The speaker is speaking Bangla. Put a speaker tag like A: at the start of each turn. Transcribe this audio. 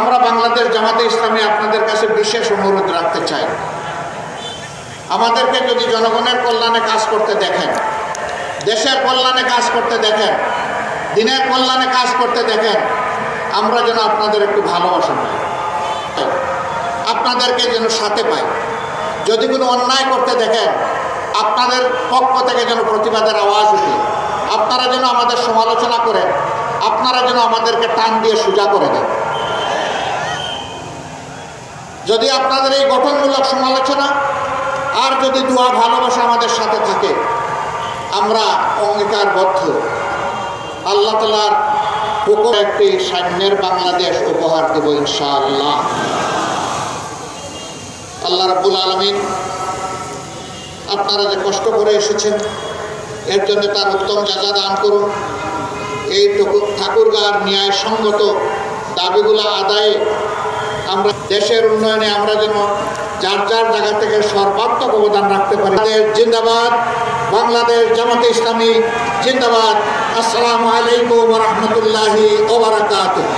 A: আমরা বাংলাদেশ জামাতে ইসলামী আপনাদের কাছে বিশেষ অনুরোধ রাখতে চাই, আমাদেরকে যদি জনগণের কল্যাণে কাজ করতে দেখেন, দেশের কল্যাণে কাজ করতে দেখেন, দিনের কল্যাণে কাজ করতে দেখেন, আমরা যেন আপনাদের একটু ভালোবাসা পাই, আপনাদেরকে যেন সাথে পাই। যদি কোনো অন্যায় করতে দেখেন, আপনাদের পক্ষ থেকে যেন প্রতিবাদের আওয়াজ উঠে, আপনারা যেন আমাদের সমালোচনা করেন, আপনারা যেন আমাদেরকে টান দিয়ে সোজা করে দেন। যদি আপনাদের এই গঠনমূলক সমালোচনা আর যদি দোয়া ভালোবাসা আমাদের সাথে থাকে, আমরা অঙ্গীকারবদ্ধ আল্লাহ তাআলার হুকুম একটি সাম্যের বাংলাদেশ উপহার দেব ইনশাআল্লাহ। আল্লাহ রাব্বুল আলামিন আপনারা যে কষ্ট করে এসেছেন এর জন্য তার উত্তম যাজা দান করুন। এই ঠাকুরগাঁর ন্যায়সঙ্গত দাবিগুলো আদায়ে আমরা দেশের উন্নয়নে আমরা যেন যার যার জায়গা থেকে সর্বাত্মক অবদান রাখতে পারি। জিন্দাবাদ বাংলাদেশ জামাতে ইসলামী, জিন্দাবাদ। আসসালামু আলাইকুম ওয়া রাহমাতুল্লাহি ওয়া বারাকাতুহু।